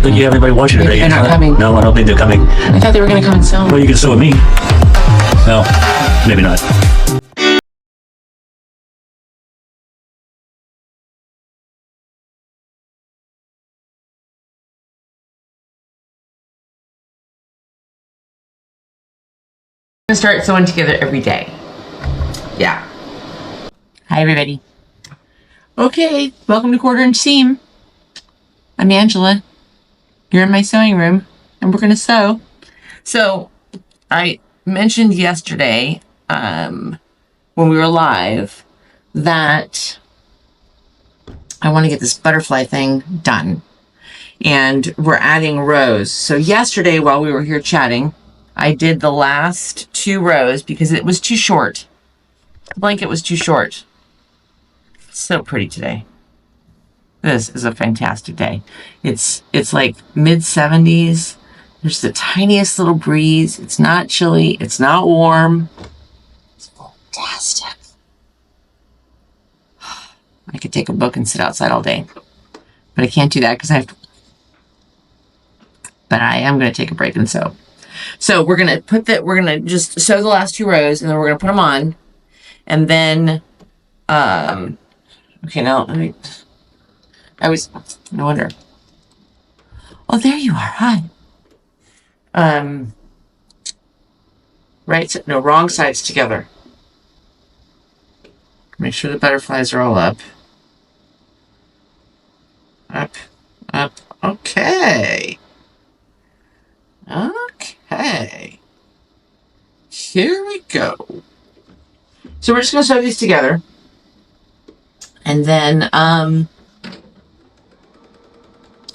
don't think you have anybody watching today. They're not coming. No, I don't think they're coming. I thought they were going to come and sew. Well, you can sew with me. No, maybe not. We're going to start sewing together every day. Yeah. Hi, everybody. Okay, welcome to Quarter Inch Seam. I'm Angela. You're in my sewing room, and we're going to sew. So, I mentioned yesterday, when we were live, that I want to get this butterfly thing done. And we're adding rows. So yesterday, while we were here chatting, I did the last 2 rows because it was too short. The blanket was too short. It's so pretty today. This is a fantastic day. It's like mid-70s. There's the tiniest little breeze. It's not chilly. It's not warm. It's fantastic. I could take a book and sit outside all day. But I can't do that because I have to. But I am going to take a break and sew. So we're going to just sew the last 2 rows, and then we're going to put them on. And then, okay, now, no wonder. Oh, there you are. Hi. Right, no, wrong sides together. Make sure the butterflies are all up. Up, up, okay. Okay. Here we go. So we're just going to sew these together. And then,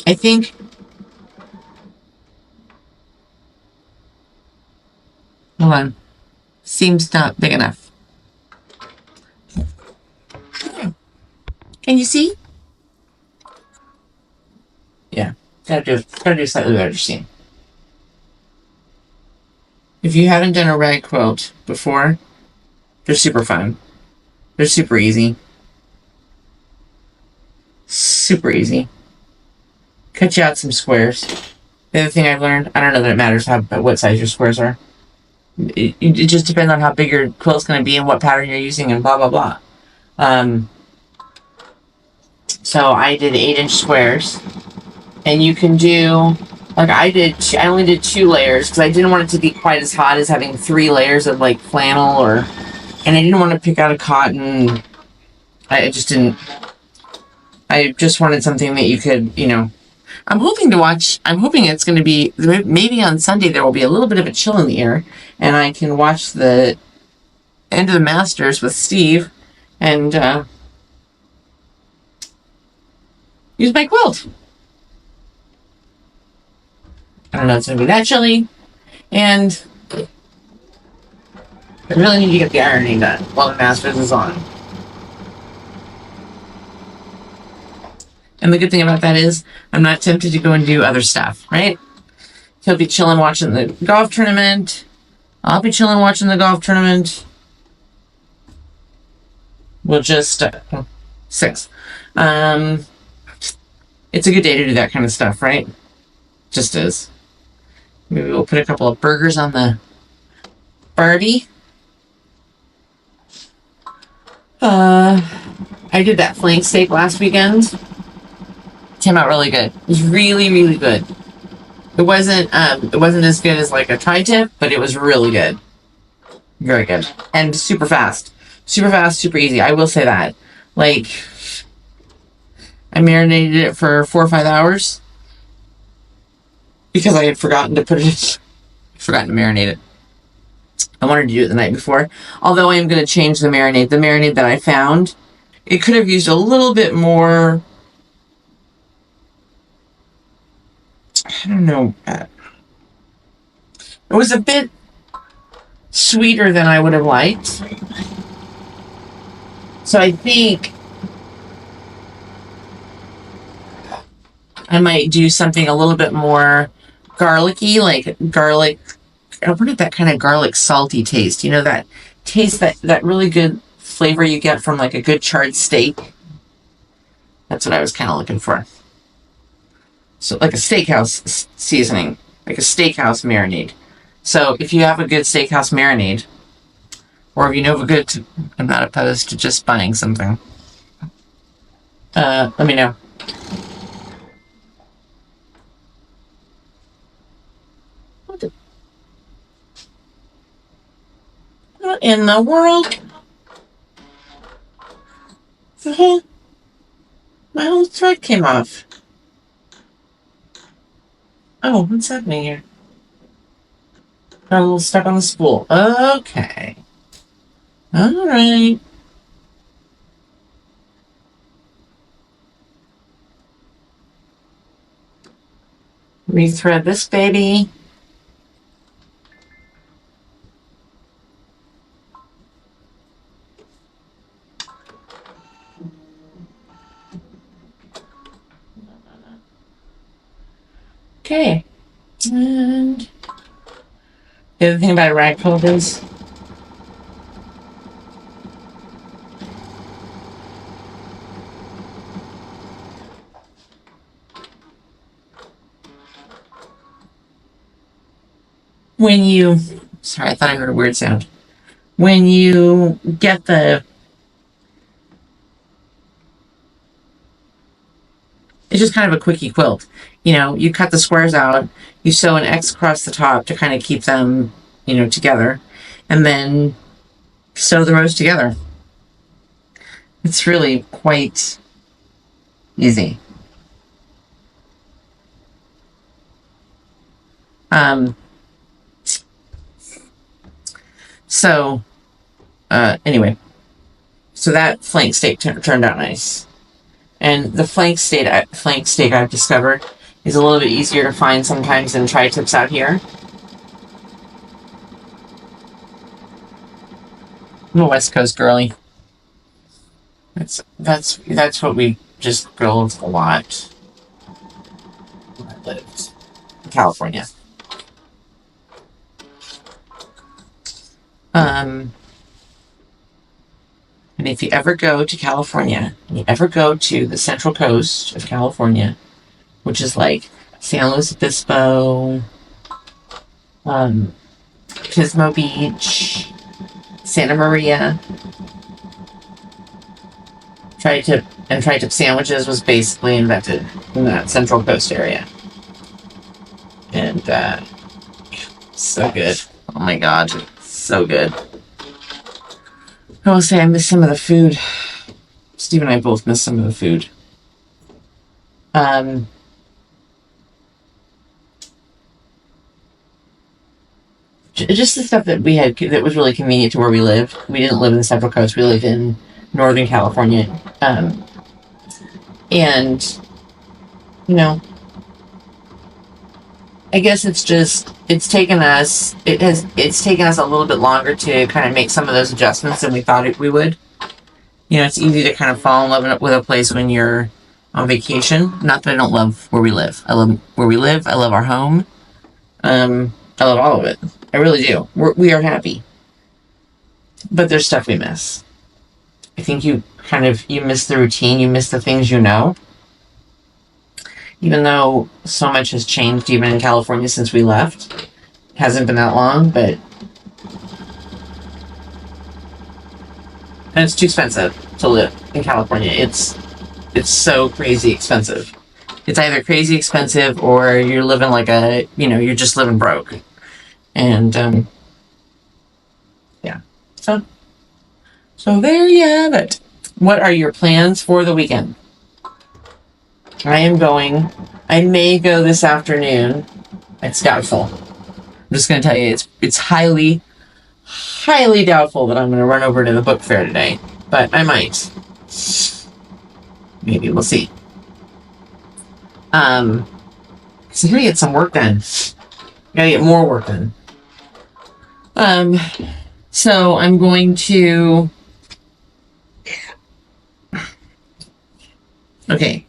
I think hold on. Seam's not big enough. Can you see? Yeah. Gotta do slightly better seam. If you haven't done a rag quilt before, they're super fun. They're super easy. Super easy. Cut you out some squares. The other thing I've learned, I don't know that it matters what size your squares are. It just depends on how big your quilt's going to be and what pattern you're using and blah, blah, blah. So I did 8-inch squares. And you can do, like I only did 2 layers because I didn't want it to be quite as hot as having 3 layers of like flannel and I didn't want to pick out a cotton. I just wanted something that you could, I'm hoping it's going to be, maybe on Sunday there will be a little bit of a chill in the air and I can watch the end of the Masters with Steve and use my quilt. I don't know if it's going to be that chilly, and I really need to get the ironing done while the Masters is on. And the good thing about that is I'm not tempted to go and do other stuff, right? He'll be chilling watching the golf tournament. I'll be chilling watching the golf tournament. We'll just 6. It's a good day to do that kind of stuff, right? Just is. Maybe we'll put a couple of burgers on the Barbie. I did that flank steak last weekend. Came out really good. It was really, really good. It wasn't as good as like a tri-tip, but it was really good. Very good. And super fast. Super fast, super easy. I will say that. Like, I marinated it for 4 or 5 hours. Because I had forgotten to marinate it. I wanted to do it the night before. Although I am going to change the marinade. The marinade that I found, it could have used a little bit more, I don't know. It was a bit sweeter than I would have liked. So I think I might do something a little bit more garlicky, like garlic. I wanted that kind of garlic salty taste. You know, that taste, that really good flavor you get from like a good charred steak. That's what I was kind of looking for. So like a steakhouse seasoning, like a steakhouse marinade. So if you have a good steakhouse marinade, or if you know of a good, I'm not opposed to just buying something. Let me know. What in the world? My whole thread came off. Oh, what's happening here? Got a little stuck on the spool. Okay. All right. Rethread this baby. Okay. And the other thing about a rag quilt is when you, sorry, I thought I heard a weird sound. When you get it's just kind of a quickie quilt. You know, you cut the squares out, you sew an X across the top to kind of keep them, you know, together, and then sew the rows together. It's really quite easy. So, anyway, so that flank steak turned out nice. And the flank steak I've discovered is a little bit easier to find sometimes than tri-tips out here. I'm a West Coast girly. That's what we just grilled a lot when I lived in California. And if you ever go to California, and you ever go to the Central Coast of California, which is like San Luis Obispo, Pismo Beach, Santa Maria, tri-tip sandwiches was basically invented in that Central Coast area. And so good. Oh my god, so good. I will say I miss some of the food. Steve and I both miss some of the food. Just the stuff that we had that was really convenient to where we lived. We didn't live in the Central Coast. We lived in Northern California. And, you know, I guess it's taken us a little bit longer to kind of make some of those adjustments than we thought we would. You know, it's easy to kind of fall in love with a place when you're on vacation. Not that I don't love where we live. I love where we live. I love our home. I love all of it. I really do. We are happy. But there's stuff we miss. I think you miss the routine. You miss the things you know. Even though so much has changed even in California since we left. It hasn't been that long, but... And it's too expensive to live in California. It's so crazy expensive. It's either crazy expensive or you're living like you're just living broke. And, yeah. So there you have it. What are your plans for the weekend? I may go this afternoon. It's doubtful. I'm just going to tell you, it's highly, highly doubtful that I'm going to run over to the book fair today. But I might. Maybe, we'll see. So I'm going to get some work done. Gotta get more work done. So I'm going to... Okay.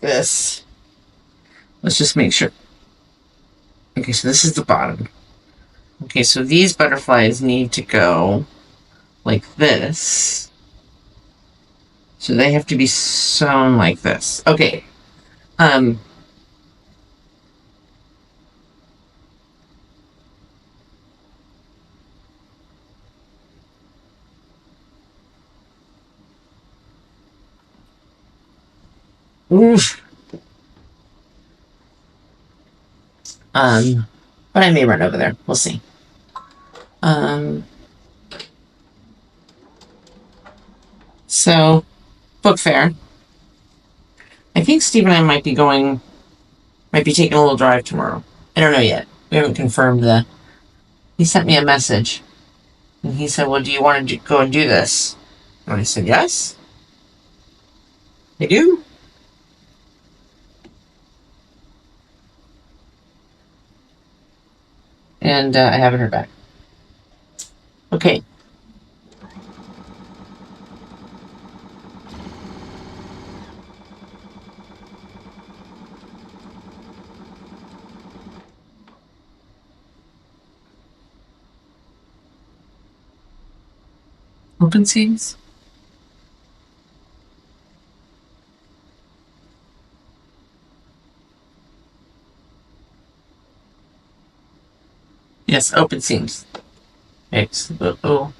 This. Let's just make sure. Okay, so this is the bottom. Okay, so these butterflies need to go like this. So they have to be sewn like this. Okay. Oof. But I may run over there. We'll see. So, book fair. I think Steve and I might be taking a little drive tomorrow. I don't know yet. We haven't confirmed the. He sent me a message, and he said, "Well, do you want to go and do this?" And I said, "Yes, I do." And I haven't heard back. Okay. Open seams? Yes, open seams. Oh.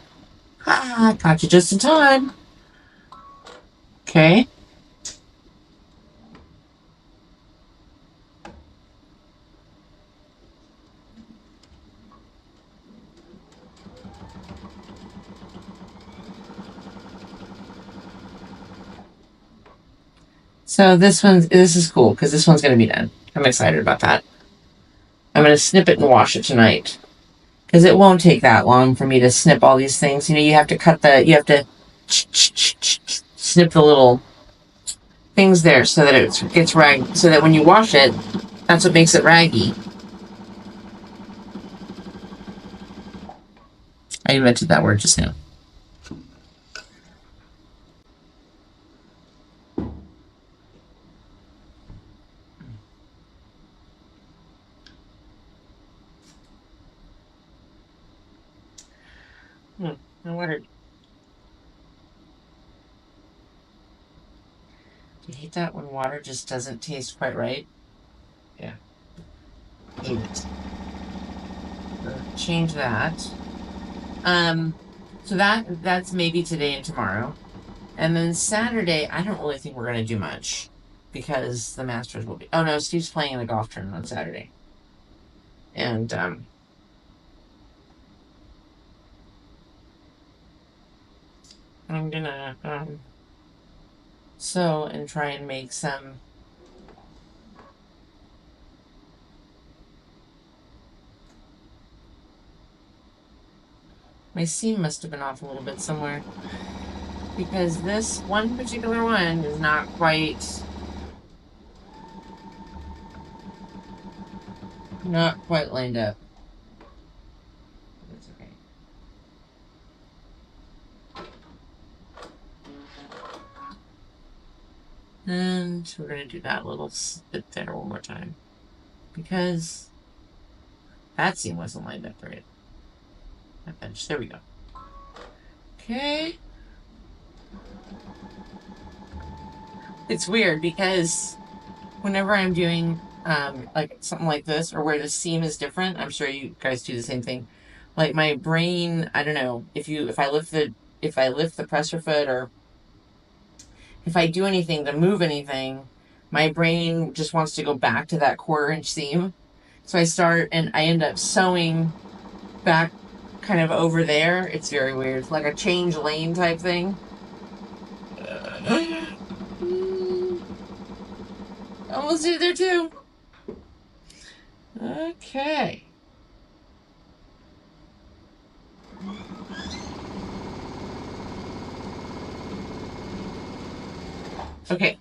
Ah, got you just in time. Okay. So this is cool because this one's going to be done. I'm excited about that. I'm going to snip it and wash it tonight because it won't take that long for me to snip all these things. You know, you have to snip the little things there so that it gets rag, so that when you wash it, that's what makes it raggy. I invented that word just now. Water. Do you hate that when water just doesn't taste quite right? Yeah. Hate it. Change that. So that's maybe today and tomorrow. And then Saturday, I don't really think we're gonna do much because the Masters will be. Oh no, Steve's playing in the golf tournament on Saturday, and I'm gonna sew and try and make some. My seam must have been off a little bit somewhere because this one particular one is not quite lined up. That's okay. And we're going to do that little bit there one more time because that seam wasn't lined up right. That bench. There we go. Okay. It's weird because whenever I'm doing like something like this or where the seam is different, I'm sure you guys do the same thing. Like my brain, I don't know, if I lift the presser foot or if I do anything to move anything, my brain just wants to go back to that 1/4 inch seam. So I start and I end up sewing back kind of over there. It's very weird. It's like a change lane type thing. Almost did there too. Okay. Okay.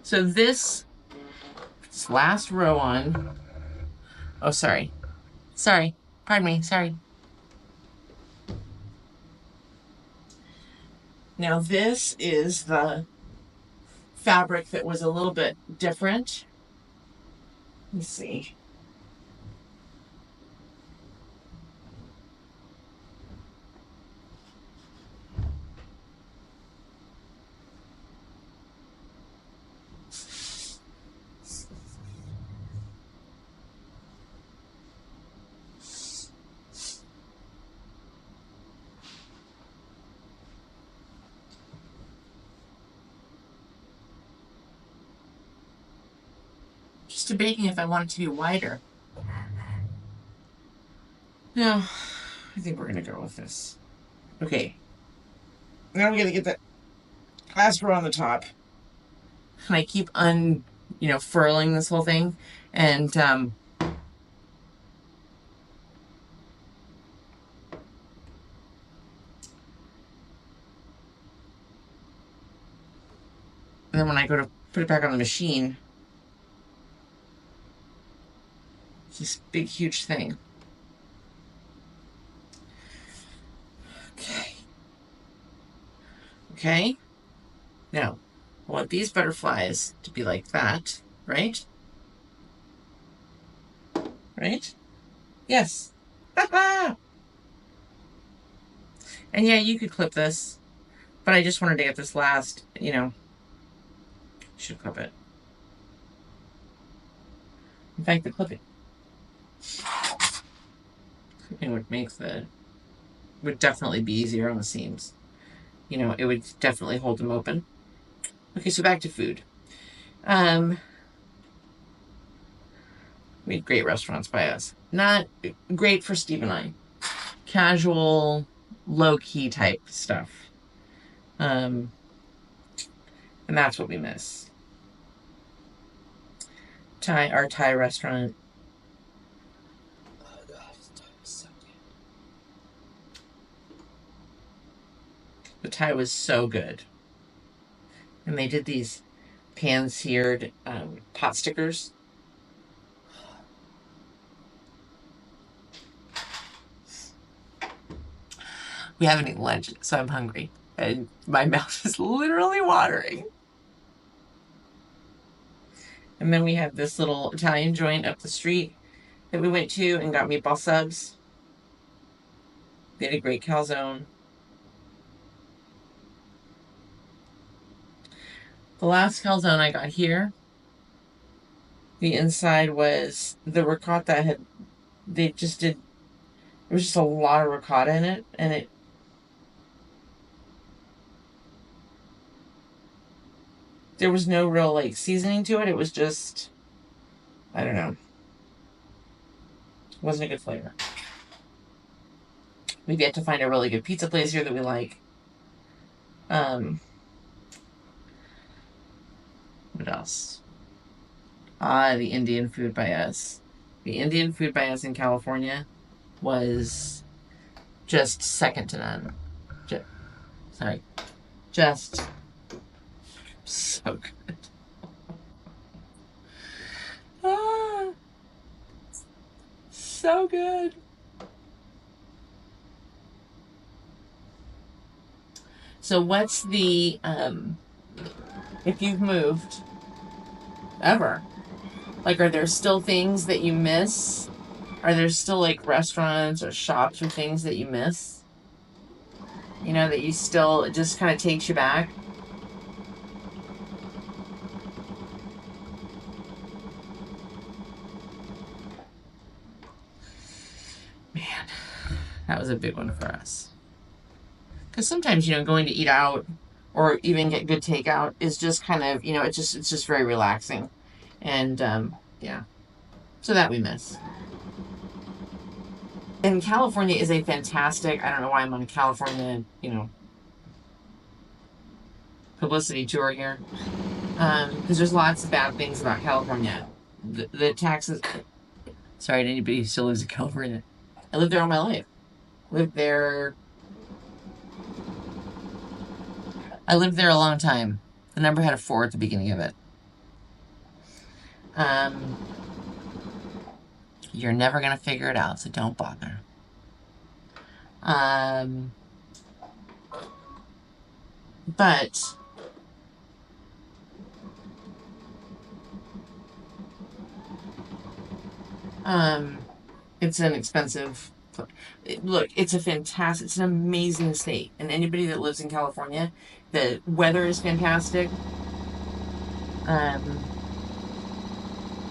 So this last row on. Oh, sorry. Sorry. Pardon me. Sorry. Now this is the fabric that was a little bit different. Let's see. Just debating if I want it to be wider. No, I think we're gonna go with this. Okay. Now we gotta get that last row on the top. And I keep furling this whole thing, and then when I go to put it back on the machine, it's this big, huge thing. Okay. Now, I want these butterflies to be like that, right? Right? Yes. And yeah, you could clip this, but I just wanted to get this last, should clip it. In fact, the clipping would definitely be easier on the seams. It would definitely hold them open. Okay, so back to food. We had great restaurants by us. Not great for Steve and I. Casual, low-key type stuff. And that's what we miss. Our Thai restaurant. Oh God, the Thai was so good. The Thai was so good. And they did these pan-seared pot stickers. We haven't eaten lunch, so I'm hungry. And my mouth is literally watering. And then we have this little Italian joint up the street that we went to and got meatball subs. They had a great calzone. The last calzone I got here, the inside was the ricotta there was just a lot of ricotta in it, and there was no real seasoning to it. It was just, I don't know. It wasn't a good flavor. We've yet to find a really good pizza place here that we like. What else? The Indian food by us. The Indian food by us in California was just second to none. Just so good. So good. So what's the, if you've moved ever, are there still things that you miss? Are there still restaurants or shops or things that you miss? That you still, it just kind of takes you back? Man, that was a big one for us. Because sometimes, going to eat out or even get good takeout is just kind of, it's just very relaxing. And, yeah. So that we miss. And California is a fantastic, I don't know why I'm on a California, publicity tour here. Because there's lots of bad things about California. The taxes, sorry to anybody who still lives in California. I lived there all my life. I lived there a long time. The number had a 4 at the beginning of it. You're never going to figure it out, so don't bother. But it's an expensive. Look, it's an amazing state, and anybody that lives in California, the weather is fantastic.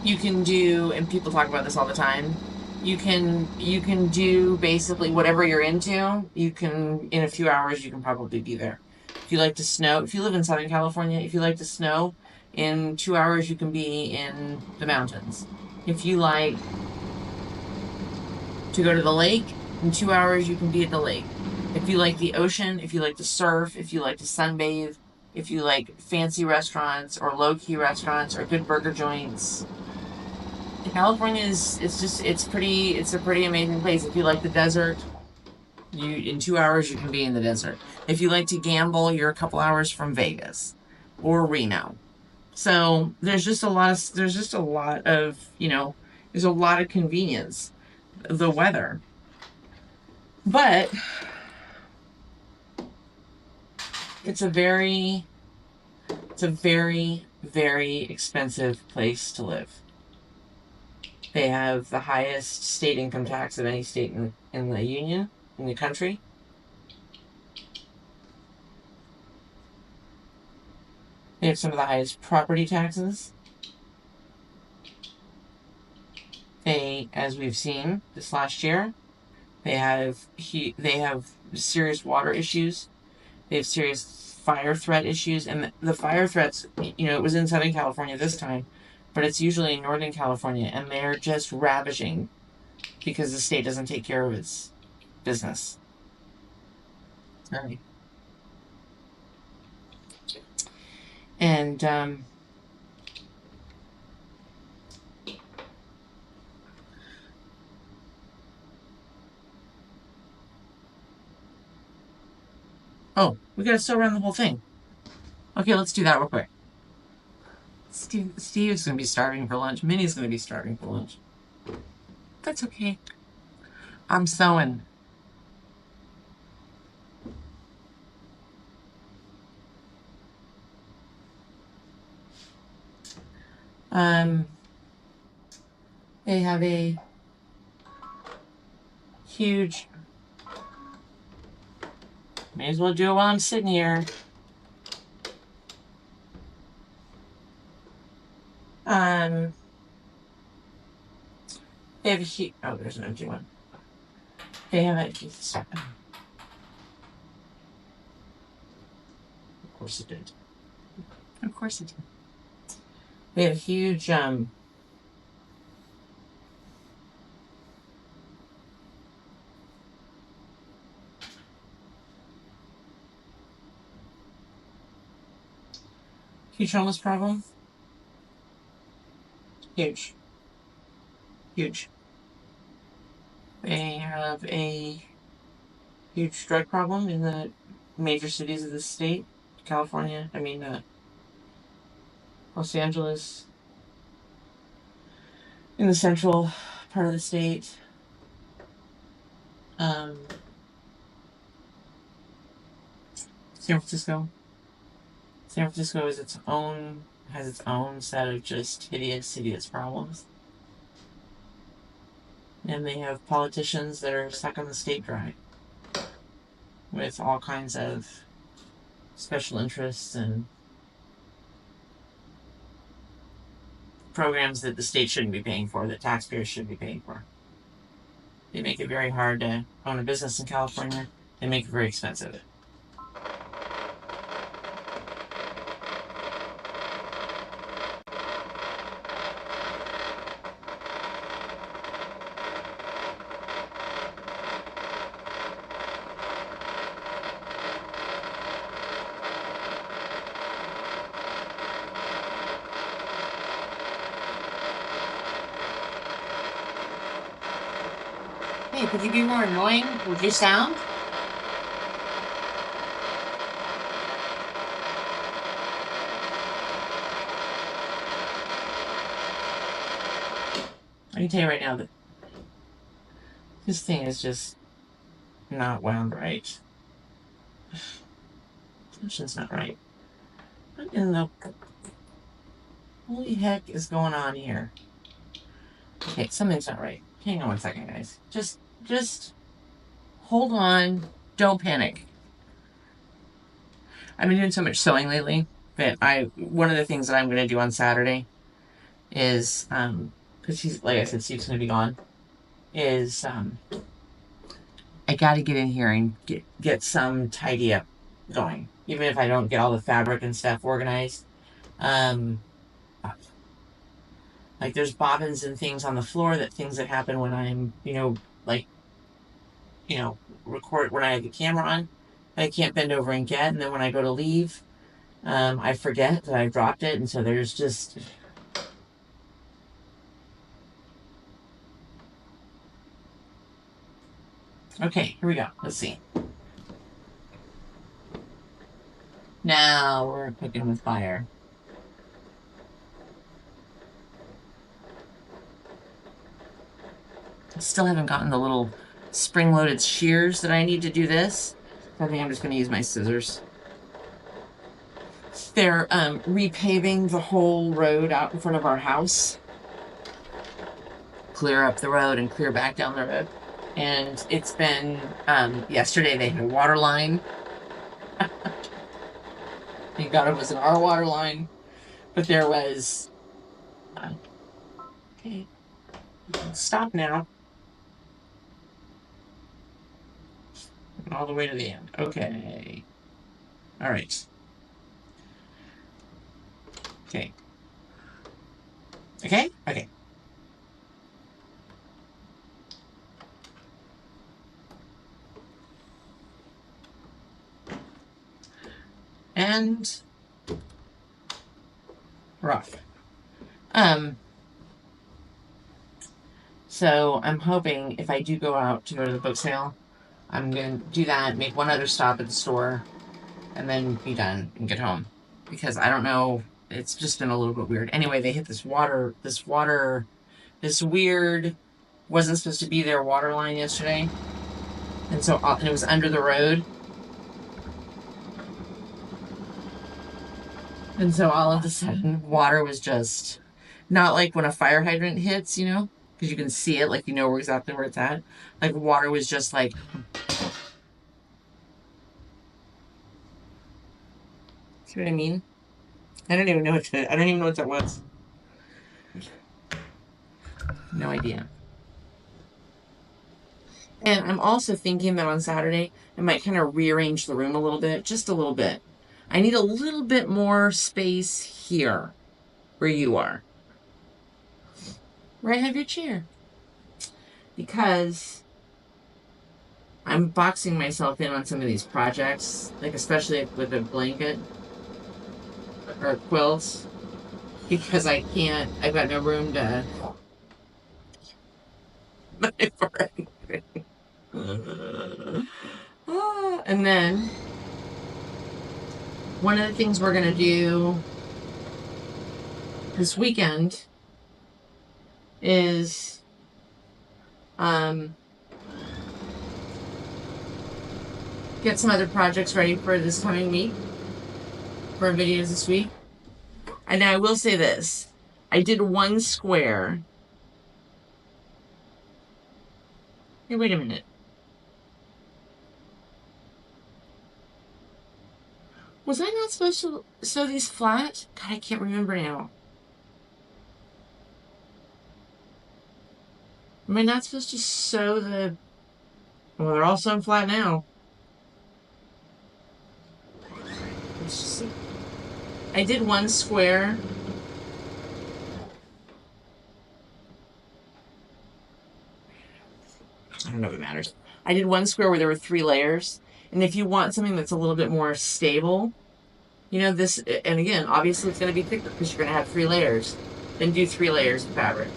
You can do, and people talk about this all the time, you can do basically whatever you're into. You can, in a few hours, you can probably be there. If you like to snow, if you live in Southern California, if you like to snow, In 2 hours, you can be in the mountains. If you like to go to the lake, in 2 hours, you can be at the lake. If you like the ocean, if you like to surf, if you like to sunbathe, if you like fancy restaurants or low-key restaurants or good burger joints, California it's a pretty amazing place. If you like the desert, in 2 hours you can be in the desert. If you like to gamble, you're a couple hours from Vegas or Reno. So there's just a lot of, there's a lot of convenience. The weather. But it's a very very expensive place to live. They have the highest state income tax of any state in the union, in the country. They have some of the highest property taxes. They, as we've seen this last year, they have serious water issues. They have serious fire threat issues, and the fire threats, it was in Southern California this time, but it's usually in Northern California, and they're just ravaging because the state doesn't take care of its business. Right. And oh, we gotta sew around the whole thing. Okay, let's do that real quick. Steve's gonna be starving for lunch. Minnie's gonna be starving for lunch. That's okay. I'm sewing. They have a huge. May as well do it while I'm sitting here. They have a huge. Oh, there's an empty one. They have a. Of course it did. Of course it did. They have huge huge homeless problem. Huge. Huge. They have a huge drug problem in the major cities of the state. California, Los Angeles, in the central part of the state. San Francisco. San Francisco has its own set of just hideous problems. And they have politicians that are sucking the state dry with all kinds of special interests and programs that the state shouldn't be paying for, that taxpayers should be paying for. They make it very hard to own a business in California. They make it very expensive. Hey, could you be more annoying with your sound? I can tell you right now that this thing is just not wound right. Tension's not right. What in the holy heck is going on here? Okay, something's not right. Hang on one second, guys. Just hold on. Don't panic. I've been doing so much sewing lately that one of the things that I'm going to do on Saturday is, because like I said, Steve's going to be gone, is I got to get in here and get some tidy up going. Even if I don't get all the fabric and stuff organized, Um, like there's bobbins and things on the floor things that happen when I'm, like, record when I have the camera on. I can't bend over and get, and then when I go to leave, I forget that I dropped it, and so there's just. Okay, here we go. Let's see. Now we're cooking with fire. I still haven't gotten the little spring-loaded shears that I need to do this. I think I'm just going to use my scissors. They're repaving the whole road out in front of our house. Clear up the road and clear back down the road. And it's been, yesterday they had a water line. Thank God it wasn't our water line. But there was, okay, stop now. All the way to the end. Okay. All right. Okay. Okay? Okay. And we're off. So I'm hoping if I do go out to go to the book sale, I'm going to do that, make one other stop at the store, and then be done and get home. Because I don't know, it's just been a little bit weird. Anyway, they hit this weird, wasn't supposed to be there water line yesterday. And so, and it was under the road. And so all of a sudden, water was just, not like when a fire hydrant hits, because you can see it, like exactly where it's at. Like water was just like. See what I mean? I don't even know what that was. No idea. And I'm also thinking that on Saturday, I might kind of rearrange the room a little bit, just a little bit. I need a little bit more space here where you are. Where I have your chair. Because I'm boxing myself in on some of these projects, like especially with a blanket or quilts, because I've got no room to for anything. And then one of the things we're going to do this weekend is get some other projects ready for this coming week, for videos this week. And now I will say this. I did one square. Hey, wait a minute. Was I not supposed to sew these flat? God, I can't remember now. Am I not supposed to sew the... Well, they're all sewn flat now. Let's just see. I did one square. I don't know if it matters. I did one square where there were 3 layers. And if you want something that's a little bit more stable, this, and again, obviously it's going to be thicker because you're going to have 3 layers. Then do 3 layers of fabric.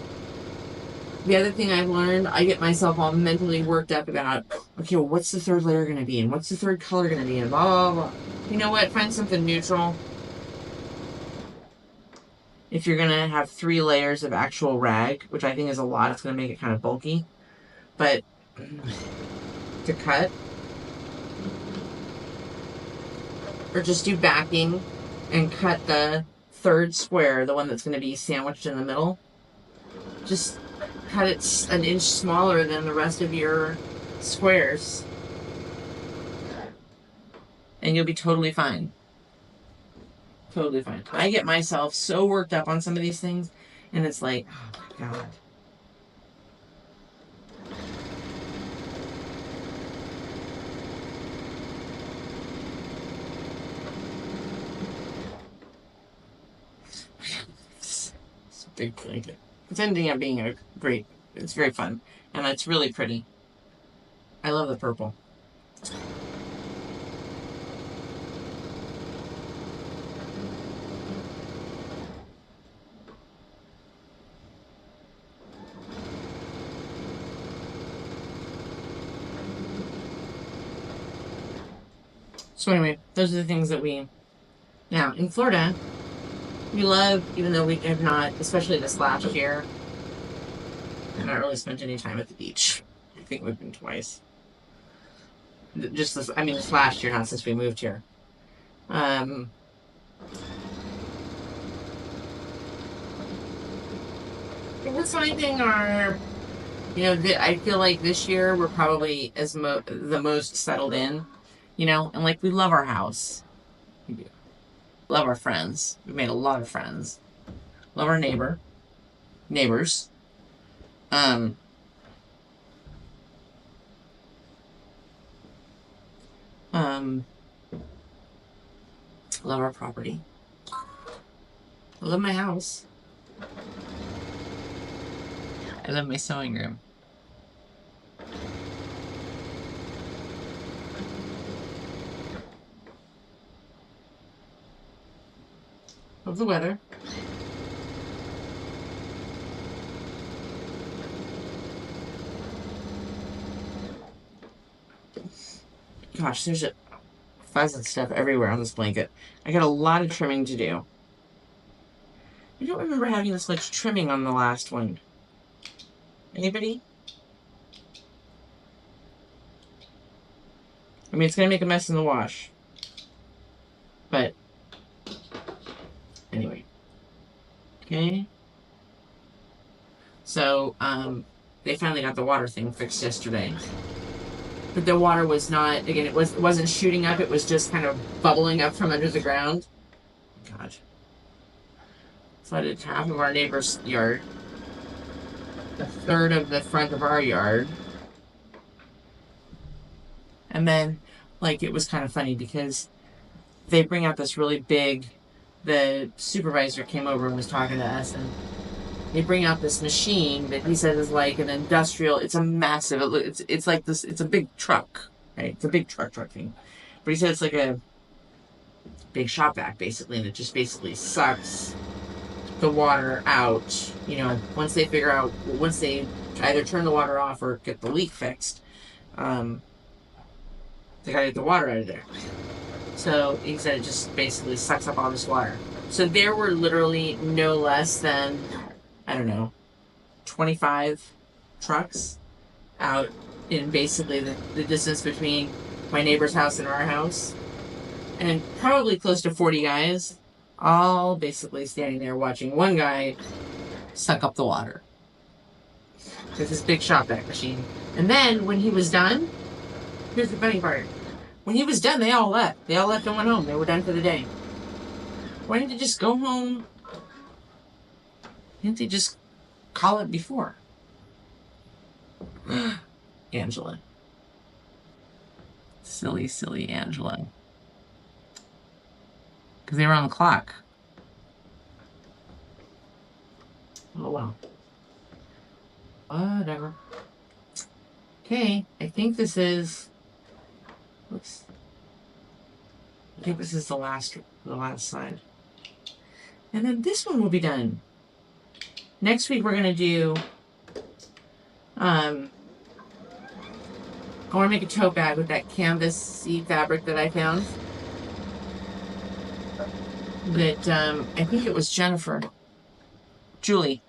The other thing I've learned, I get myself all mentally worked up about, okay, well, what's the 3rd layer going to be? And what's the 3rd color going to be? And blah, blah, blah. You know what? Find something neutral. If you're going to have 3 layers of actual rag, which I think is a lot, it's going to make it kind of bulky. But to cut, or just do backing and cut the 3rd square, the one that's going to be sandwiched in the middle. Just cut it an inch smaller than the rest of your squares, and you'll be totally fine. Totally fine. I get myself so worked up on some of these things, and it's like, oh my God. like it. It's ending up being it's very fun. And it's really pretty. I love the purple. So anyway, those are the things that now in Florida, we love, even though we have not, especially this last year, not really spent any time at the beach. I think we've been twice. Just this last year, not since we moved here. The funny thing are, I feel like this year we're probably the most settled in, and like we love our house. We do. Love our friends. We've made a lot of friends. Love our neighbors. Love our property. I love my house. I love my sewing room. Love the weather. Gosh, there's a fuzz and stuff everywhere on this blanket. I got a lot of trimming to do. I don't remember having this much trimming on the last one. Anybody? I mean, it's going to make a mess in the wash. But, anyway. Okay. So, they finally got the water thing fixed yesterday. But the water was not, again, it wasn't shooting up, it was just kind of bubbling up from under the ground. God. Flooded half of our neighbor's yard. A third of the front of our yard. And then, like, it was kind of funny because they bring out this really big, the supervisor came over and was talking to us, and they bring out this machine that he said is like an industrial, it's a massive, it's like this, it's a big truck, right? It's a big truck thing. But he said it's like a big shop vac, basically, and it just basically sucks the water out, once they either turn the water off or get the leak fixed, they gotta get the water out of there. So he said it just basically sucks up all this water. So there were literally no less than, I don't know, 25 trucks out in basically the distance between my neighbor's house and our house. And probably close to 40 guys, all basically standing there watching one guy suck up the water with his big shop vac machine. And then when he was done, here's the funny part. When he was done, they all left. They all left and went home. They were done for the day. Why didn't they just go home? Didn't they just call it before? Angela. Silly Angela. Because they were on the clock. Oh, well. Whatever. Okay, I think this is... Oops. I think this is the last side. And then this one will be done. Next week we're going to do... I want to make a tote bag with that canvas-y fabric that I found. That, I think it was Julie,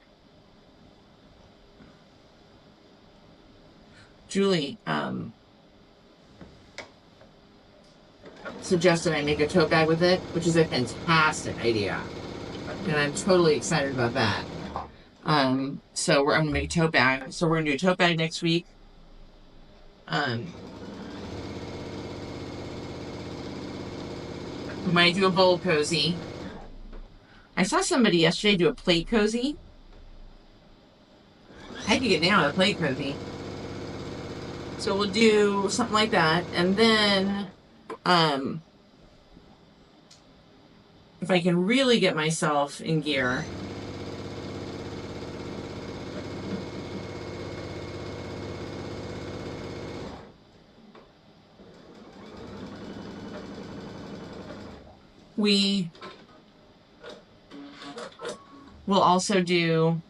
suggested I make a tote bag with it, which is a fantastic idea. And I'm totally excited about that. So I'm going to make a tote bag. So we're going to do a tote bag next week. We might do a bowl cozy. I saw somebody yesterday do a plate cozy. I could get down with a plate cozy. So we'll do something like that. And then, if I can really get myself in gear, we will also do,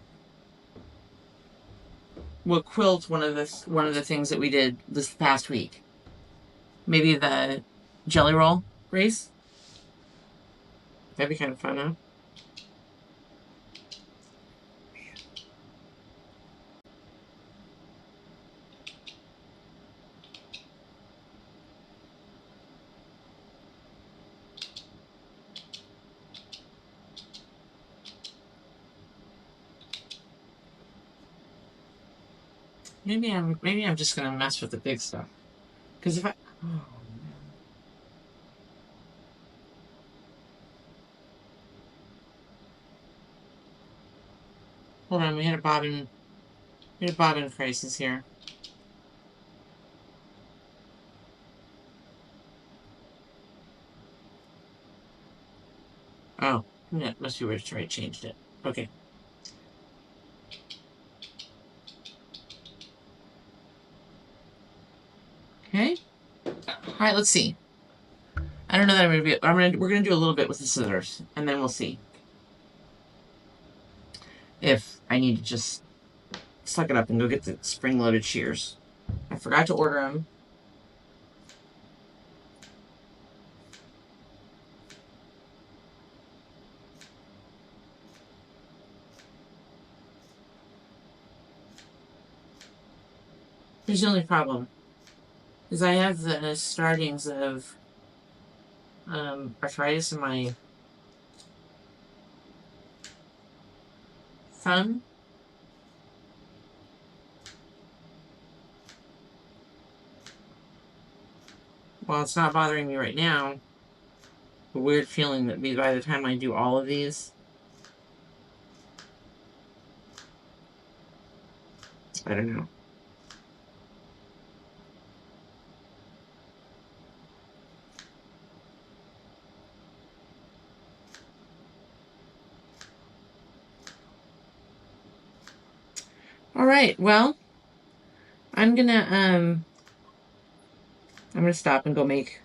we'll quilt one of the things that we did this past week. Maybe the jelly roll race. That'd be kind of fun, huh? Maybe I'm just gonna mess with the big stuff. Because if I, oh man. Hold on, we had a bobbin crisis here. Oh, yeah, must be where I changed it. Okay. Okay. All right, let's see. I don't know that we're gonna do a little bit with the scissors, and then we'll see if I need to just suck it up and go get the spring-loaded shears. I forgot to order them. Here's the only problem, is I have the startings of arthritis in my thumb. Well, it's not bothering me right now. A weird feeling that by the time I do all of these, I don't know. All right, well, I'm gonna stop and go make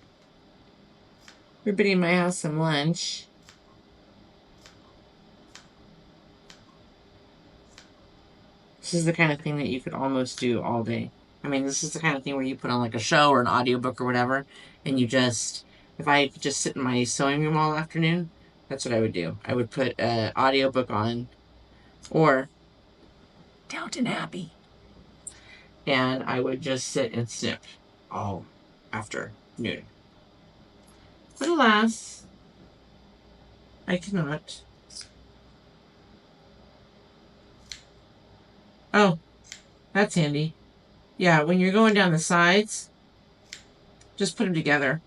everybody in my house some lunch. This is the kind of thing that you could almost do all day. I mean, this is the kind of thing where you put on like a show or an audiobook or whatever, and you just, if I could just sit in my sewing room all afternoon, that's what I would do. I would put an audiobook on, or Downton Abbey, and I would just sit and snip all afternoon. But alas, I cannot. Oh, that's handy. Yeah, when you're going down the sides, just put them together.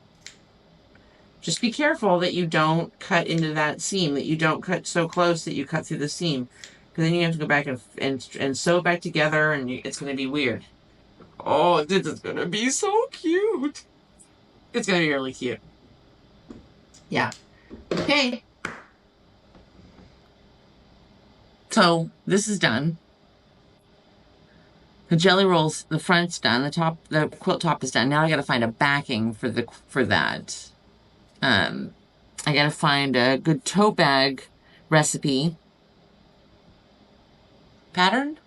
Just be careful that you don't cut into that seam, that you don't cut so close that you cut through the seam. Because then you have to go back and sew it back together, and it's going to be weird. Oh, this is going to be so cute. It's going to be really cute. Yeah. Okay. So this is done. The jelly rolls, the front's done. The quilt top is done. Now I got to find a backing for that. I got to find a good tote bag recipe pattern.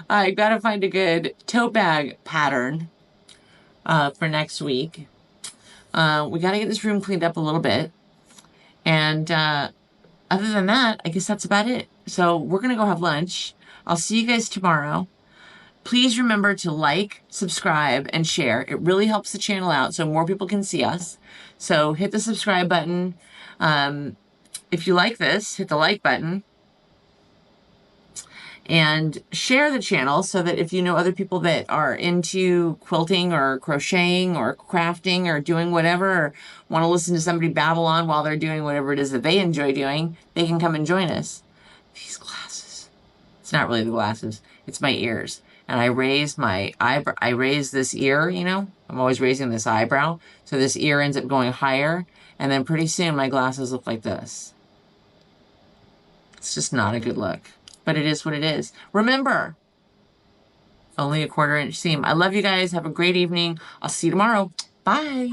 I got to find a good tote bag pattern for next week. We got to get this room cleaned up a little bit. And other than that, I guess that's about it. So we're going to go have lunch. I'll see you guys tomorrow. Please remember to like, subscribe, and share. It really helps the channel out so more people can see us. So hit the subscribe button. If you like this, hit the like button. And share the channel so that if you know other people that are into quilting or crocheting or crafting or doing whatever, or want to listen to somebody babble on while they're doing whatever it is that they enjoy doing, they can come and join us. These glasses. It's not really the glasses. It's my ears. And I raise my eyebrow. I raise this ear, you know. I'm always raising this eyebrow. So this ear ends up going higher. And then pretty soon my glasses look like this. It's just not a good look. But it is what it is. Remember, only a 1/4 inch seam. I love you guys. Have a great evening. I'll see you tomorrow. Bye.